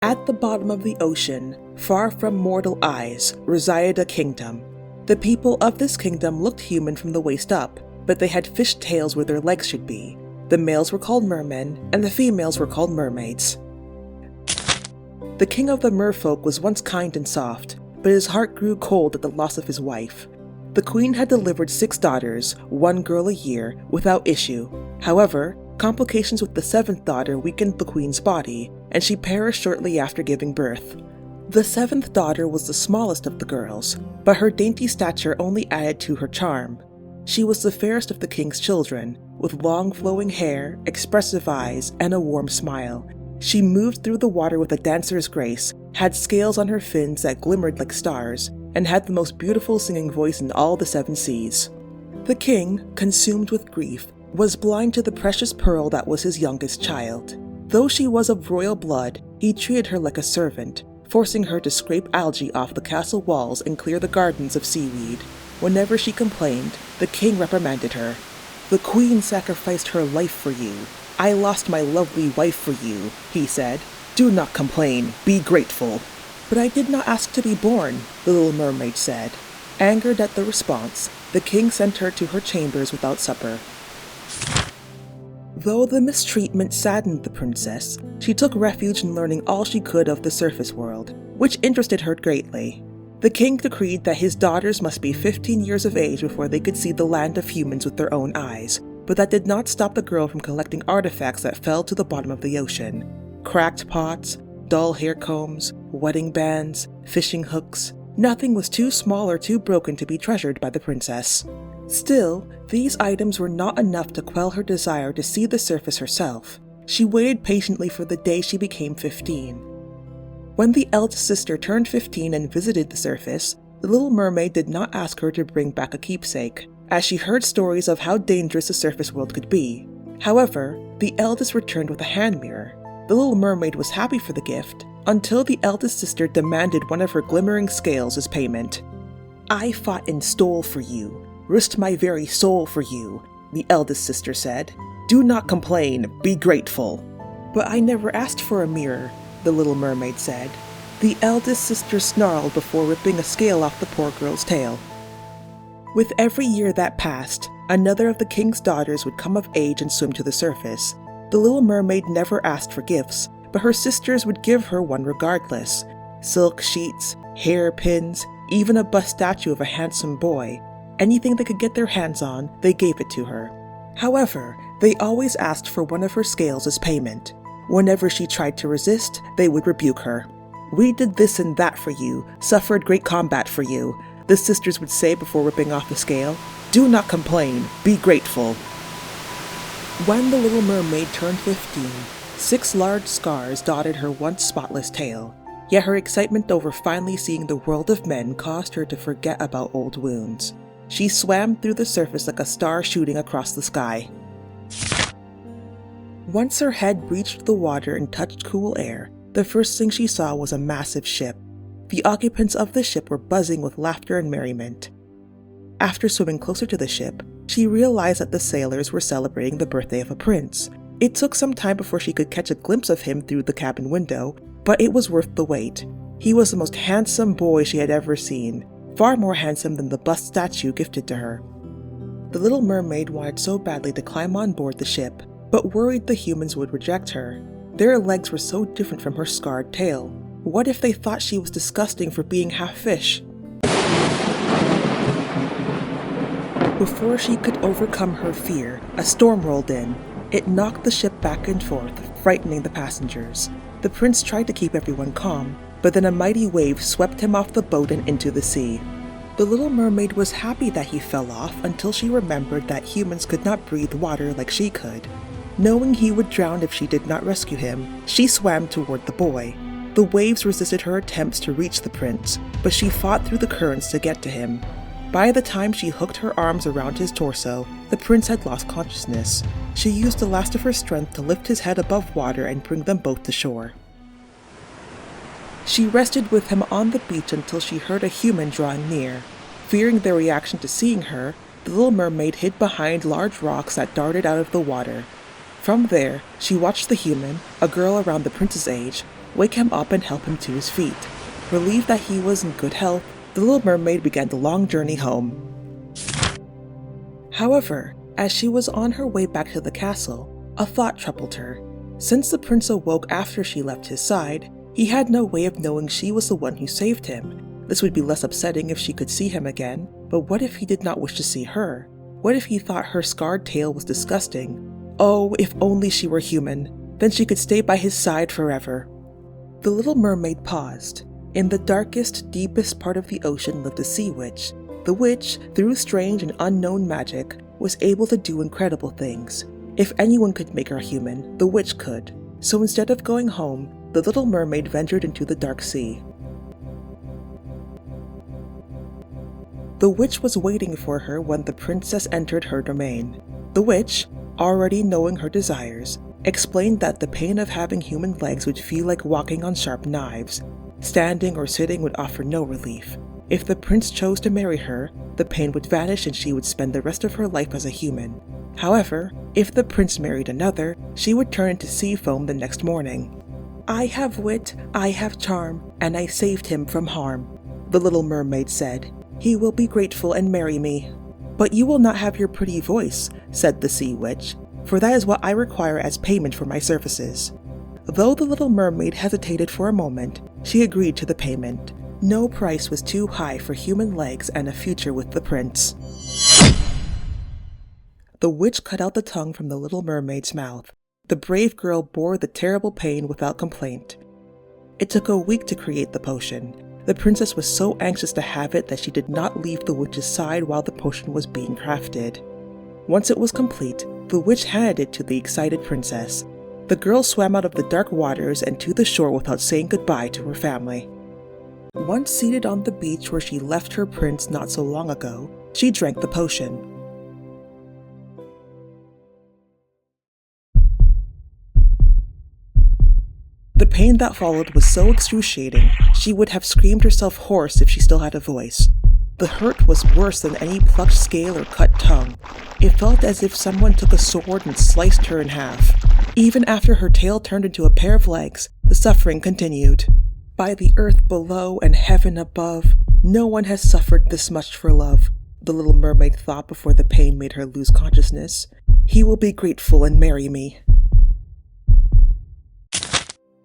At the bottom of the ocean, far from mortal eyes, resided a kingdom. The people of this kingdom looked human from the waist up, but they had fish tails where their legs should be. The males were called mermen, and the females were called mermaids. The king of the merfolk was once kind and soft, but his heart grew cold at the loss of his wife. The queen had delivered 6 daughters, 1 girl a year, without issue. However, complications with the 7th daughter weakened the queen's body, and she perished shortly after giving birth. The 7th daughter was the smallest of the girls, but her dainty stature only added to her charm. She was the fairest of the king's children, with long flowing hair, expressive eyes, and a warm smile. She moved through the water with a dancer's grace, had scales on her fins that glimmered like stars, and had the most beautiful singing voice in all the 7 seas. The king, consumed with grief, was blind to the precious pearl that was his youngest child. Though she was of royal blood, he treated her like a servant, forcing her to scrape algae off the castle walls and clear the gardens of seaweed. Whenever she complained, the king reprimanded her. "The queen sacrificed her life for you. I lost my lovely wife for you," he said. "Do not complain, be grateful." "But I did not ask to be born," the little mermaid said. Angered at the response, the king sent her to her chambers without supper. Though the mistreatment saddened the princess, she took refuge in learning all she could of the surface world, which interested her greatly. The king decreed that his daughters must be 15 years of age before they could see the land of humans with their own eyes, but that did not stop the girl from collecting artifacts that fell to the bottom of the ocean. Cracked pots, dull hair combs, wedding bands, fishing hooks. Nothing was too small or too broken to be treasured by the princess. Still, these items were not enough to quell her desire to see the surface herself. She waited patiently for the day she became 15. When the eldest sister turned 15 and visited the surface, the little mermaid did not ask her to bring back a keepsake, as she heard stories of how dangerous the surface world could be. However, the eldest returned with a hand mirror. The little mermaid was happy for the gift, until the eldest sister demanded one of her glimmering scales as payment. "I fought and stole for you, risked my very soul for you," the eldest sister said. "Do not complain, be grateful." "But I never asked for a mirror," the little mermaid said. The eldest sister snarled before ripping a scale off the poor girl's tail. With every year that passed, another of the king's daughters would come of age and swim to the surface. The little mermaid never asked for gifts, but her sisters would give her one regardless. Silk sheets, hair pins, even a bust statue of a handsome boy. Anything they could get their hands on, they gave it to her. However, they always asked for one of her scales as payment. Whenever she tried to resist, they would rebuke her. "We did this and that for you, suffered great combat for you," the sisters would say before ripping off the scale. "Do not complain, be grateful." When the little mermaid turned 15, 6 large scars dotted her once spotless tail. Yet her excitement over finally seeing the world of men caused her to forget about old wounds. She swam through the surface like a star shooting across the sky. Once her head reached the water and touched cool air, the first thing she saw was a massive ship. The occupants of the ship were buzzing with laughter and merriment. After swimming closer to the ship, she realized that the sailors were celebrating the birthday of a prince. It took some time before she could catch a glimpse of him through the cabin window, but it was worth the wait. He was the most handsome boy she had ever seen, far more handsome than the bust statue gifted to her. The little mermaid wanted so badly to climb on board the ship, but worried the humans would reject her. Their legs were so different from her scarred tail. What if they thought she was disgusting for being half fish? Before she could overcome her fear, a storm rolled in. It knocked the ship back and forth, frightening the passengers. The prince tried to keep everyone calm, but then a mighty wave swept him off the boat and into the sea. The little mermaid was happy that he fell off until she remembered that humans could not breathe water like she could. Knowing he would drown if she did not rescue him, she swam toward the boy. The waves resisted her attempts to reach the prince, but she fought through the currents to get to him. By the time she hooked her arms around his torso, the prince had lost consciousness. She used the last of her strength to lift his head above water and bring them both to shore. She rested with him on the beach until she heard a human drawing near. Fearing their reaction to seeing her, the little mermaid hid behind large rocks that darted out of the water. From there, she watched the human, a girl around the prince's age, wake him up and help him to his feet. Relieved that he was in good health, the Little Mermaid began the long journey home. However, as she was on her way back to the castle, a thought troubled her. Since the prince awoke after she left his side, he had no way of knowing she was the one who saved him. This would be less upsetting if she could see him again, but what if he did not wish to see her? What if he thought her scarred tail was disgusting? Oh, if only she were human, then she could stay by his side forever. The Little Mermaid paused. In the darkest, deepest part of the ocean lived a sea witch. The witch, through strange and unknown magic, was able to do incredible things. If anyone could make her human, the witch could. So instead of going home, the Little Mermaid ventured into the dark sea. The witch was waiting for her when the princess entered her domain. The witch, already knowing her desires, explained that the pain of having human legs would feel like walking on sharp knives. Standing or sitting would offer no relief. If the prince chose to marry her, the pain would vanish and she would spend the rest of her life as a human. However, if the prince married another, she would turn into sea foam the next morning. "I have wit, I have charm, and I saved him from harm," the Little Mermaid said. "He will be grateful and marry me." "But you will not have your pretty voice," said the sea witch, "for that is what I require as payment for my services." Though the Little Mermaid hesitated for a moment, she agreed to the payment. No price was too high for human legs and a future with the prince. The witch cut out the tongue from the Little Mermaid's mouth. The brave girl bore the terrible pain without complaint. It took a week to create the potion. The princess was so anxious to have it that she did not leave the witch's side while the potion was being crafted. Once it was complete, the witch handed it to the excited princess. The girl swam out of the dark waters and to the shore without saying goodbye to her family. Once seated on the beach where she left her prince not so long ago, she drank the potion. The pain that followed was so excruciating, she would have screamed herself hoarse if she still had a voice. The hurt was worse than any plucked scale or cut tongue. It felt as if someone took a sword and sliced her in half. Even after her tail turned into a pair of legs, the suffering continued. By the earth below and heaven above, no one has suffered this much for love, the Little Mermaid thought before the pain made her lose consciousness. He will be grateful and marry me.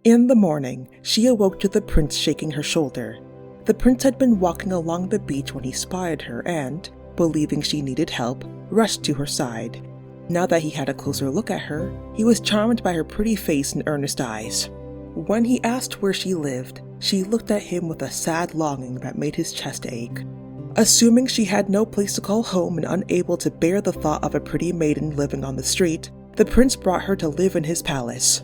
In the morning, she awoke to the prince shaking her shoulder. The prince had been walking along the beach when he spotted her and, believing she needed help, rushed to her side. Now that he had a closer look at her, he was charmed by her pretty face and earnest eyes. When he asked where she lived, she looked at him with a sad longing that made his chest ache. Assuming she had no place to call home and unable to bear the thought of a pretty maiden living on the street, the prince brought her to live in his palace.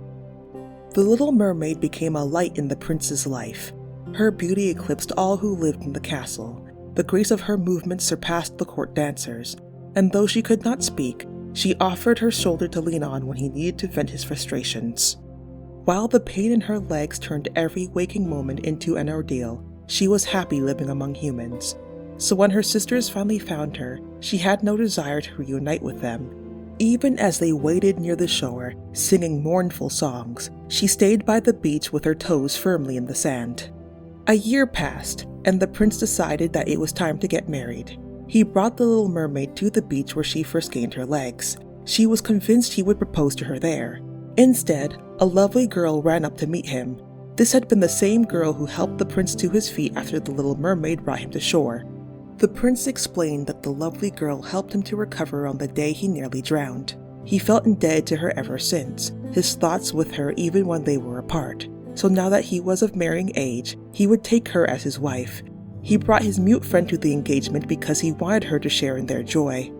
The Little Mermaid became a light in the prince's life. Her beauty eclipsed all who lived in the castle. The grace of her movements surpassed the court dancers, and though she could not speak, she offered her shoulder to lean on when he needed to vent his frustrations. While the pain in her legs turned every waking moment into an ordeal, she was happy living among humans. So when her sisters finally found her, she had no desire to reunite with them. Even as they waited near the shore, singing mournful songs, she stayed by the beach with her toes firmly in the sand. A year passed, and the prince decided that it was time to get married. He brought the Little Mermaid to the beach where she first gained her legs. She was convinced he would propose to her there. Instead, a lovely girl ran up to meet him. This had been the same girl who helped the prince to his feet after the Little Mermaid brought him to shore. The prince explained that the lovely girl helped him to recover on the day he nearly drowned. He felt indebted to her ever since, his thoughts with her even when they were apart. So now that he was of marrying age, he would take her as his wife. He brought his mute friend to the engagement because he wanted her to share in their joy.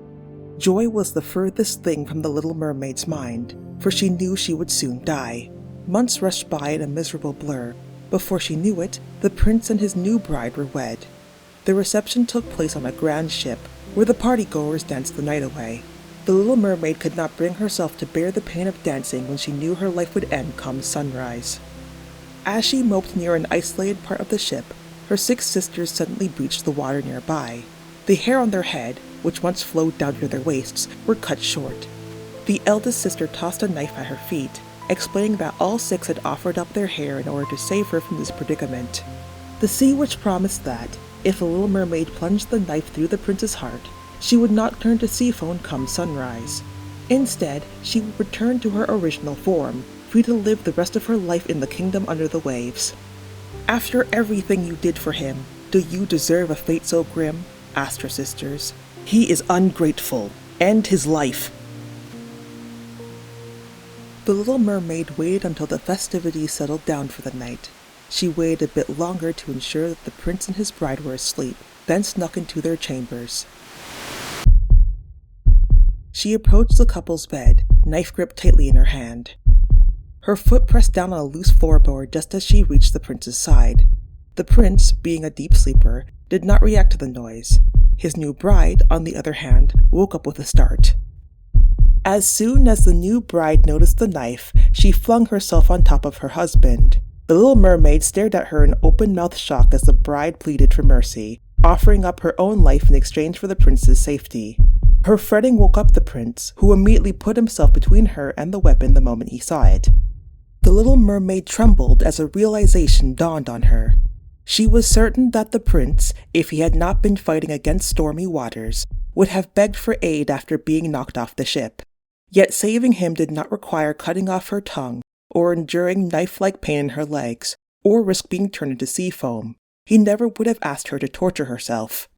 Joy was the furthest thing from the Little Mermaid's mind, for she knew she would soon die. Months rushed by in a miserable blur. Before she knew it, the prince and his new bride were wed. The reception took place on a grand ship, where the partygoers danced the night away. The Little Mermaid could not bring herself to bear the pain of dancing when she knew her life would end come sunrise. As she moped near an isolated part of the ship, her 6 sisters suddenly breached the water nearby. The hair on their head, which once flowed down to their waists, were cut short. The eldest sister tossed a knife at her feet. explaining that all 6 had offered up their hair in order to save her from this predicament. The Sea Witch promised that, if the Little Mermaid plunged the knife through the prince's heart, she would not turn to sea foam come sunrise. Instead, she would return to her original form, free to live the rest of her life in the kingdom under the waves. "After everything you did for him, do you deserve a fate so grim?" asked her sisters. "He is ungrateful. End his life." The Little Mermaid waited until the festivities settled down for the night. She waited a bit longer to ensure that the prince and his bride were asleep, then snuck into their chambers. She approached the couple's bed, knife gripped tightly in her hand. Her foot pressed down on a loose floorboard just as she reached the prince's side. The prince, being a deep sleeper, did not react to the noise. His new bride, on the other hand, woke up with a start. As soon as the new bride noticed the knife, she flung herself on top of her husband. The Little Mermaid stared at her in open-mouthed shock as the bride pleaded for mercy, offering up her own life in exchange for the prince's safety. Her fretting woke up the prince, who immediately put himself between her and the weapon the moment he saw it. The Little Mermaid trembled as a realization dawned on her. She was certain that the prince, if he had not been fighting against stormy waters, would have begged for aid after being knocked off the ship. Yet saving him did not require cutting off her tongue, or enduring knife-like pain in her legs, or risk being turned into sea foam. He never would have asked her to torture herself.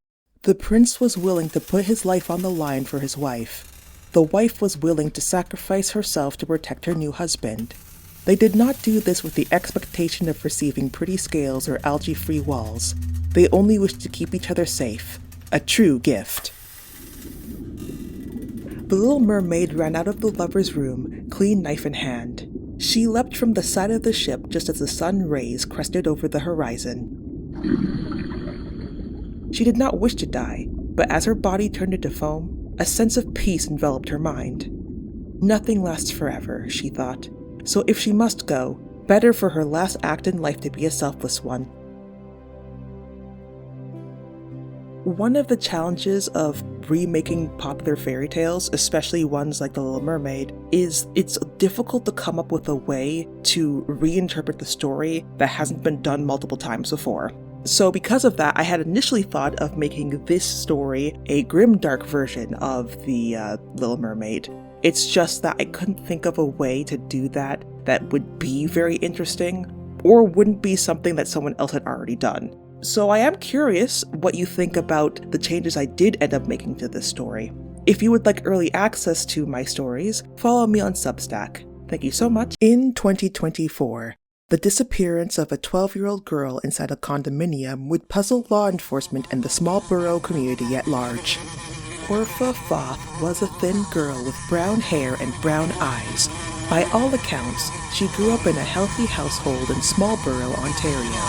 The prince was willing to put his life on the line for his wife. The wife was willing to sacrifice herself to protect her new husband. They did not do this with the expectation of receiving pretty scales or algae-free walls. They only wished to keep each other safe. A true gift. The Little Mermaid ran out of the lover's room, clean knife in hand. She leapt from the side of the ship just as the sun rays crested over the horizon. She did not wish to die, but as her body turned into foam, a sense of peace enveloped her mind. Nothing lasts forever, she thought, so if she must go, better for her last act in life to be a selfless one. One of the challenges of remaking popular fairy tales, especially ones like The Little Mermaid, is it's difficult to come up with a way to reinterpret the story that hasn't been done multiple times before. So because of that, I had initially thought of making this story a grimdark version of the Little Mermaid. It's just that I couldn't think of a way to do that would be very interesting, or wouldn't be something that someone else had already done. So I am curious what you think about the changes I did end up making to this story. If you would like early access to my stories, follow me on Substack. Thank you so much. In 2024, the disappearance of a 12-year-old girl inside a condominium would puzzle law enforcement and the small borough community at large. Orpha Foth was a thin girl with brown hair and brown eyes. By all accounts, she grew up in a healthy household in Smallborough, Ontario.